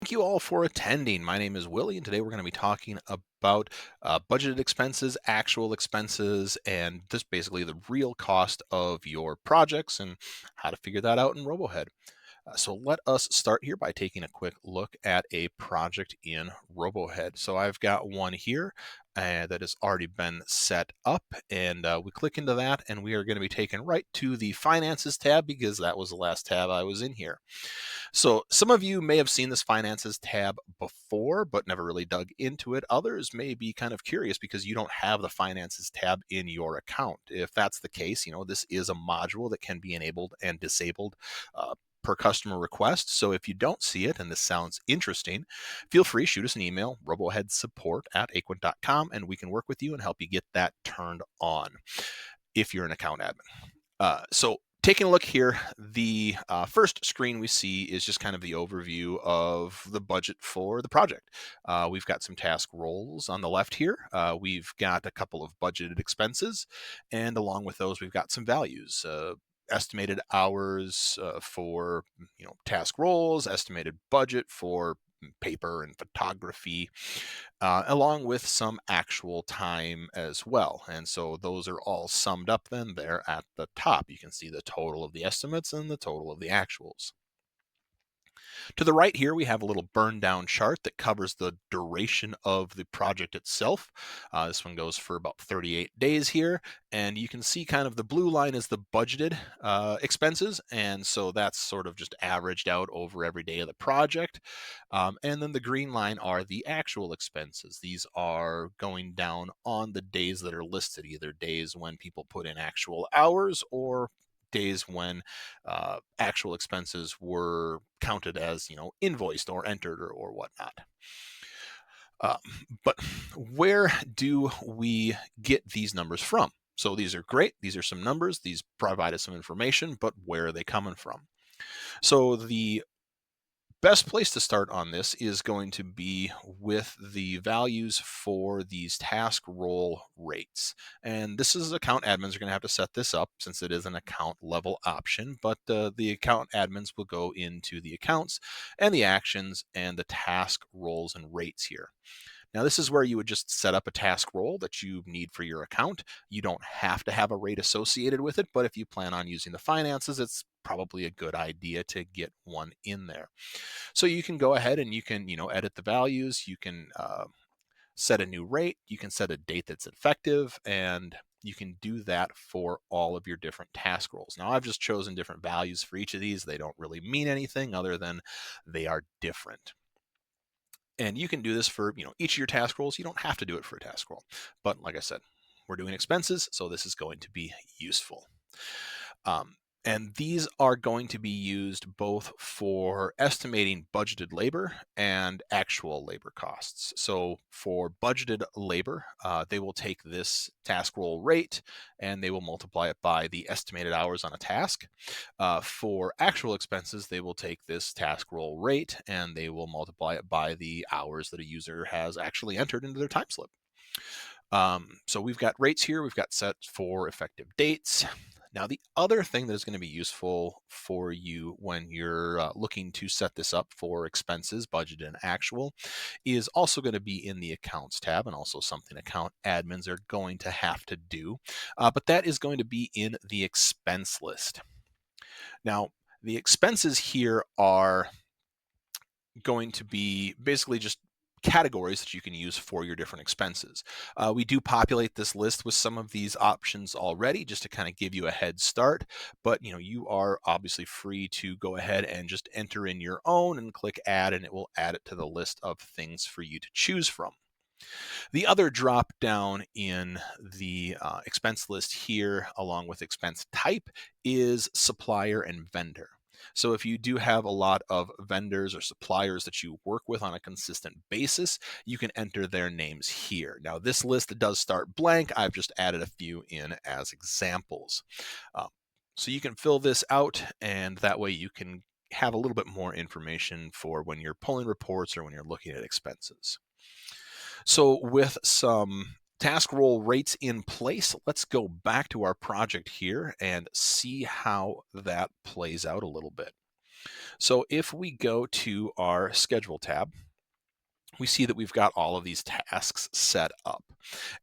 Thank you all for attending. My name is Willie, and today we're going to be talking about budgeted expenses, actual expenses, and just basically the real cost of your projects and how to figure that out in RoboHead. So let us start here by taking a quick look at a project in RoboHead. So I've got one here that has already been set up, and we click into that, and we are going to be taken right to the Finances tab because that was the last tab I was in here. So some of you may have seen this Finances tab before, but never really dug into it. Others may be kind of curious because you don't have the Finances tab in your account. If that's the case, this is a module that can be enabled and disabled per customer request. So if you don't see it and this sounds interesting, feel free, shoot us an email, roboheadsupport@aquent.com, and we can work with you and help you get that turned on if you're an account admin. So taking a look here, the first screen we see is just kind of the overview of the budget for the project. We've got some task roles on the left here. We've got a couple of budgeted expenses, and along with those, we've got some values. Estimated hours for task roles, estimated budget for paper and photography, along with some actual time as well. And so those are all summed up then there at the top. You can see the total of the estimates and the total of the actuals. To the right here, we have a little burn down chart that covers the duration of the project itself. This one goes for about 38 days here, and you can see kind of the blue line is the budgeted expenses, and so that's sort of just averaged out over every day of the project. And then the green line are the actual expenses. These are going down on the days that are listed, either days when people put in actual hours or days when actual expenses were counted as invoiced or entered or whatnot. Um, but where do we get these numbers from? So these are great. These are some numbers. These provide us some information, but where are they coming from? So the best place to start on this is going to be with the values for these task role rates. And this is account admins are going to have to set this up since it is an account level option, but the account admins will go into the accounts and the actions and the task roles and rates here. Now, this is where you would just set up a task role that you need for your account. You don't have to have a rate associated with it, but if you plan on using the finances, it's probably a good idea to get one in there. So you can go ahead and you can, edit the values. You can set a new rate. You can set a date that's effective, and you can do that for all of your different task roles. Now, I've just chosen different values for each of these. They don't really mean anything other than they are different. And you can do this for, each of your task roles. You don't have to do it for a task role. But like I said, we're doing expenses, so this is going to be useful. Um, and these are going to be used both for estimating budgeted labor and actual labor costs. So for budgeted labor, they will take this task role rate and they will multiply it by the estimated hours on a task. For actual expenses, they will take this task role rate and they will multiply it by the hours that a user has actually entered into their time slip. So we've got rates here. We've got set for effective dates. Now, the other thing that is going to be useful for you when you're looking to set this up for expenses, budget, and actual is also going to be in the accounts tab and also something account admins are going to have to do. But that is going to be in the expense list. Now, the expenses here are going to be basically just categories that you can use for your different expenses. We do populate this list with some of these options already just to kind of give you a head start, but you are obviously free to go ahead and just enter in your own and click add, and it will add it to the list of things for you to choose from. The other drop down in the expense list here, along with expense type, is supplier and vendor. So if you do have a lot of vendors or suppliers that you work with on a consistent basis, you can enter their names here. Now, this list does start blank. I've just added a few in as examples. Um, so you can fill this out, and that way you can have a little bit more information for when you're pulling reports or when you're looking at expenses. So with some task role rates in place, let's go back to our project here and see how that plays out a little bit. So if we go to our schedule tab, we see that we've got all of these tasks set up.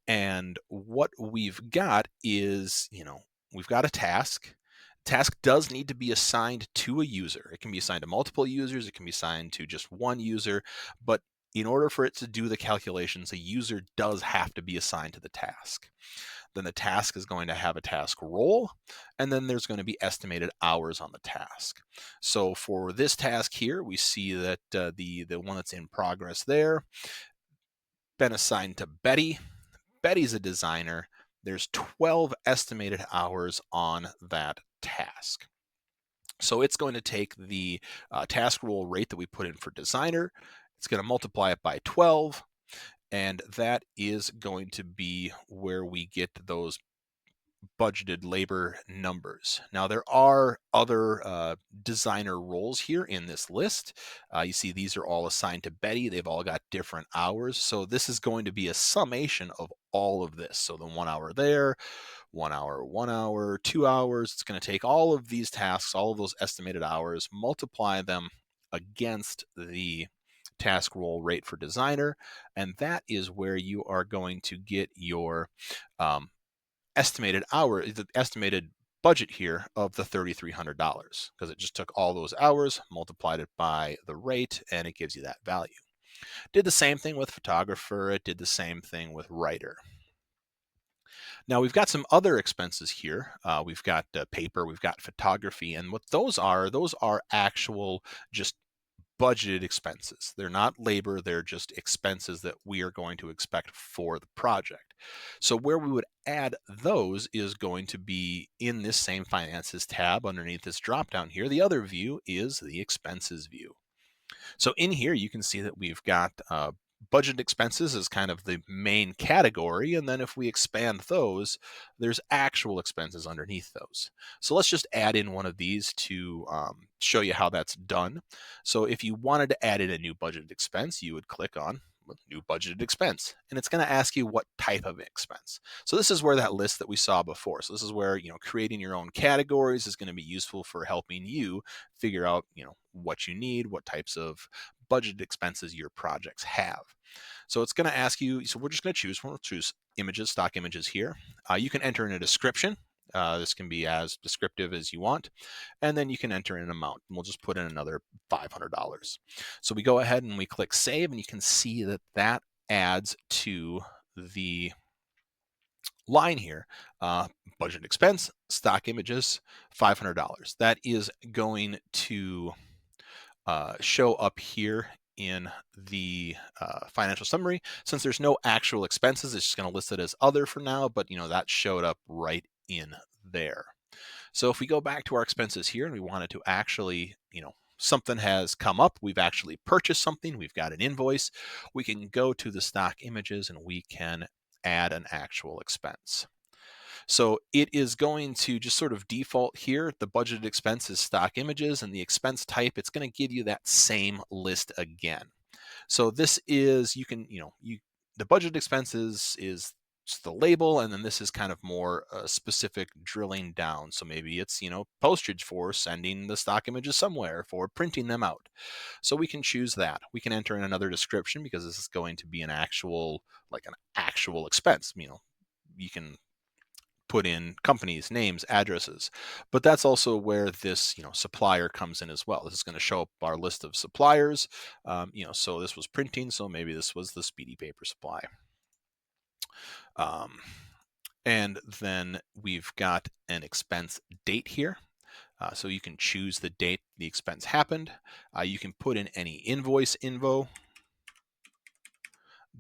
And what we've got is, we've got a task. Task does need to be assigned to a user. It can be assigned to multiple users, it can be assigned to just one user, but in order for it to do the calculations, a user does have to be assigned to the task. Then the task is going to have a task role, and then there's going to be estimated hours on the task. So for this task here, we see that the one that's in progress there been assigned to Betty. Betty's a designer. There's 12 estimated hours on that task. So it's going to take the task role rate that we put in for designer. It's going to multiply it by 12, and that is going to be where we get those budgeted labor numbers. Now, there are other designer roles here in this list. You see, these are all assigned to Betty. They've all got different hours. So this is going to be a summation of all of this. So the 1 hour there, 1 hour, 1 hour, 2 hours. It's going to take all of these tasks, all of those estimated hours, multiply them against the task role rate for designer. And that is where you are going to get your the estimated budget here of the $3,300, because it just took all those hours, multiplied it by the rate, and it gives you that value. Did the same thing with photographer. It did the same thing with writer. Now we've got some other expenses here. We've got paper, we've got photography, and what those are actual just budgeted expenses. They're not labor, they're just expenses that we are going to expect for the project. So where we would add those is going to be in this same finances tab underneath this drop down here. The other view is the expenses view. So in here, you can see that we've got budget expenses as kind of the main category. And then if we expand those, there's actual expenses underneath those. So let's just add in one of these to show you how that's done. So if you wanted to add in a new budgeted expense, you would click on new budgeted expense, and it's going to ask you what type of expense. So this is where that list that we saw before. So this is where, creating your own categories is going to be useful for helping you figure out, what you need, what types of budget expenses your projects have. So it's going to ask you, so we're just going to choose images, stock images here. You can enter in a description. This can be as descriptive as you want. And then you can enter in an amount. And we'll just put in another $500. So we go ahead and we click save, and you can see that that adds to the line here, budget expense, stock images, $500. That is going to show up here in the financial summary. Since there's no actual expenses, it's just going to list it as other for now, but that showed up right in there. So if we go back to our expenses here and we wanted to actually, something has come up, we've actually purchased something, we've got an invoice, we can go to the stock images and we can add an actual expense. So it is going to just sort of default here. The budgeted expense is stock images, and the expense type, it's going to give you that same list again. So this is, the budget expenses is just the label, and then this is kind of more specific drilling down. So maybe it's, postage for sending the stock images somewhere, for printing them out. So we can choose that. We can enter in another description because this is going to be an actual expense. You can put in companies, names, addresses. But that's also where this, supplier comes in as well. This is going to show up our list of suppliers. So this was printing, so maybe this was the Speedy Paper Supply. And then we've got an expense date here. So you can choose the date the expense happened. You can put in any invoice info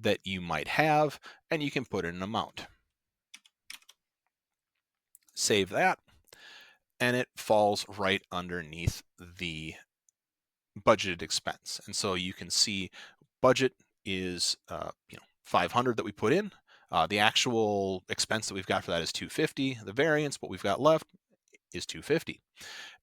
that you might have, and you can put in an amount. Save that, and it falls right underneath the budgeted expense. And so you can see budget is 500 that we put in. The actual expense that we've got for that is 250. The variance, what we've got left, is 250.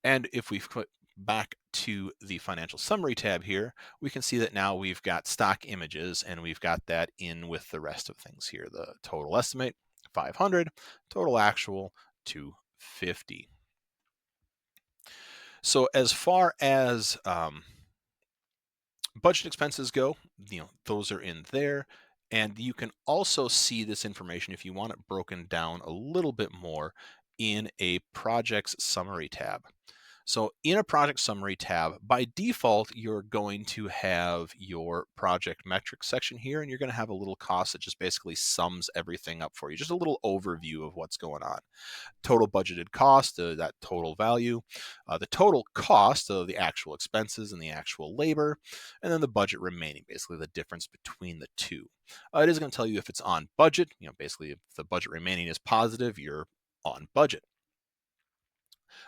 And if we click back to the financial summary tab here, we can see that now we've got stock images, and we've got that in with the rest of things here. The total estimate 500, total actual 250. So as far as budget expenses go, those are in there. And you can also see this information if you want it broken down a little bit more in a projects summary tab. So in a project summary tab, by default, you're going to have your project metrics section here, and you're going to have a little cost that just basically sums everything up for you, just a little overview of what's going on. Total budgeted cost, that total value, the total cost of the actual expenses and the actual labor, and then the budget remaining, basically the difference between the two. It is going to tell you if it's on budget, basically if the budget remaining is positive, you're on budget.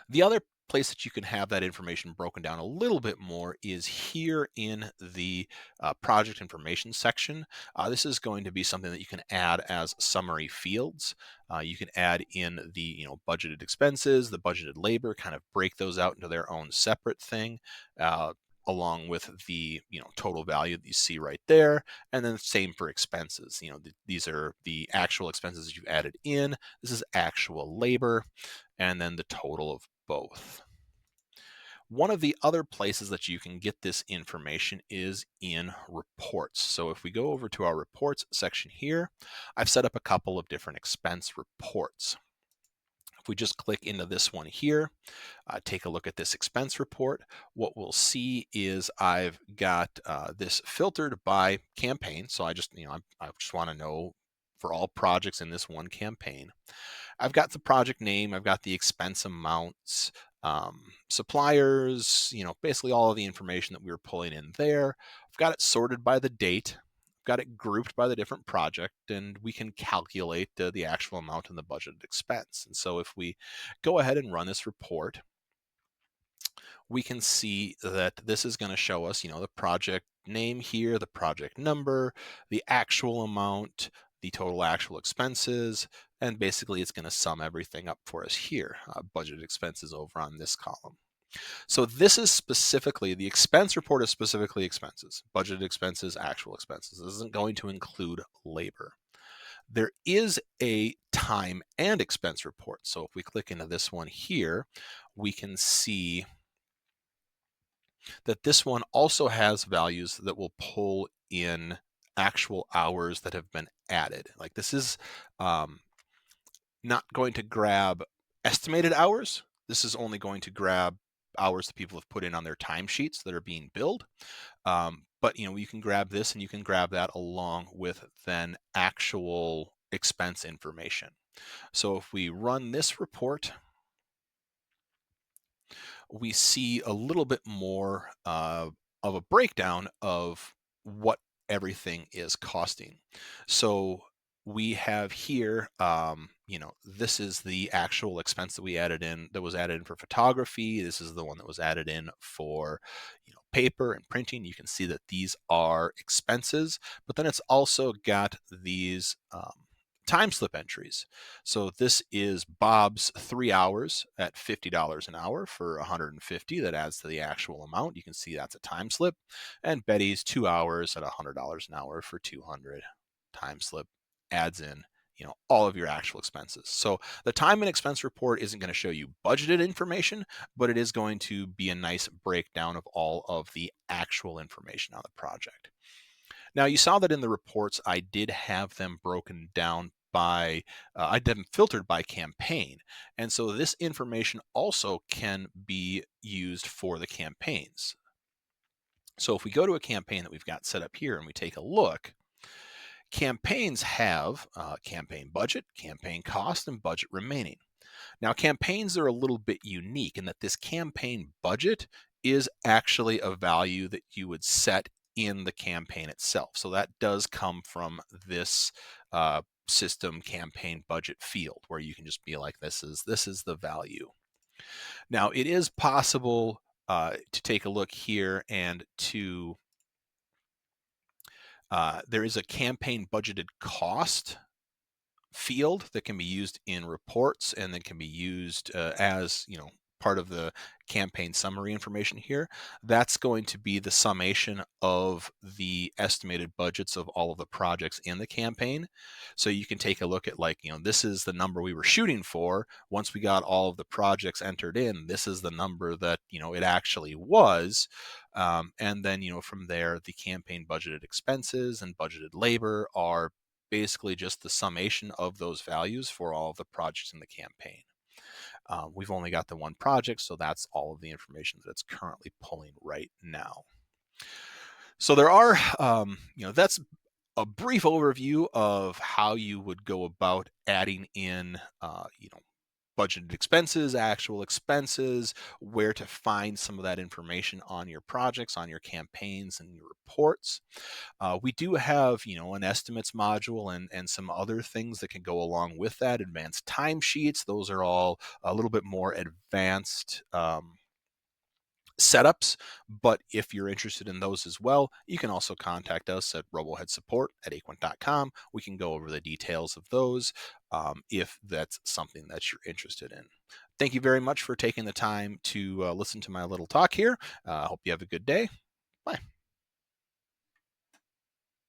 The other place that you can have that information broken down a little bit more is here in the project information section. This is going to be something that you can add as summary fields. You can add in the budgeted expenses, the budgeted labor, kind of break those out into their own separate thing. Along with the total value that you see right there, and then same for expenses. These are the actual expenses that you've added in. This is actual labor, and then the total of both. One of the other places that you can get this information is in reports. So if we go over to our reports section here, I've set up a couple of different expense reports. If we just click into this one here, take a look at this expense report, what we'll see is I've got this filtered by campaign. So I just want to know for all projects in this one campaign. I've got the project name, I've got the expense amounts, suppliers, basically all of the information that we were pulling in there. I've got it sorted by the date. I've got it grouped by the different project, and we can calculate the actual amount and the budgeted expense. And so if we go ahead and run this report, we can see that this is going to show us, the project name here, the project number, the actual amount, the total actual expenses, and basically it's going to sum everything up for us here. Budget expenses over on this column. So this is specifically, the expense report is specifically expenses, budgeted expenses, actual expenses. This isn't going to include labor. There is a time and expense report. So if we click into this one here, we can see that this one also has values that will pull in actual hours that have been added. Like this is not going to grab estimated hours. This is only going to grab hours that people have put in on their timesheets that are being billed. But you can grab this and you can grab that along with then actual expense information. So if we run this report, we see a little bit more of a breakdown of what everything is costing. So we have here, this is the actual expense that we added in, that was added in for photography. This is the one that was added in for, paper and printing. You can see that these are expenses, but then it's also got these time slip entries. So this is Bob's 3 hours at $50 an hour for 150. That adds to the actual amount. You can see that's a time slip. And Betty's 2 hours at $100 an hour for 200. Time slip adds in all of your actual expenses. So the time and expense report isn't going to show you budgeted information, but it is going to be a nice breakdown of all of the actual information on the project. Now, you saw that in the reports, I did have them broken down by, I did them filtered by campaign. And so this information also can be used for the campaigns. So if we go to a campaign that we've got set up here and we take a look, campaigns have campaign budget, campaign cost, and budget remaining. Now, campaigns are a little bit unique in that this campaign budget is actually a value that you would set in the campaign itself. So that does come from this system campaign budget field where you can just be like, this is the value. Now, it is possible to take a look here and to there is a campaign budgeted cost field that can be used in reports and then can be used as part of the campaign summary information here, that's going to be the summation of the estimated budgets of all of the projects in the campaign. So you can take a look at, like, this is the number we were shooting for. Once we got all of the projects entered in, this is the number that, it actually was. And then, from there, the campaign budgeted expenses and budgeted labor are basically just the summation of those values for all of the projects in the campaign. We've only got the one project, so that's all of the information that it's currently pulling right now. So there are, that's a brief overview of how you would go about adding in, budgeted expenses, actual expenses, where to find some of that information on your projects, on your campaigns, and your reports. We do have, an estimates module and some other things that can go along with that. Advanced timesheets; those are all a little bit more advanced setups. But if you're interested in those as well, you can also contact us at roboheadsupport@aquent.com. We can go over the details of those if that's something that you're interested in. Thank you very much for taking the time to listen to my little talk here. I hope you have a good day. Bye.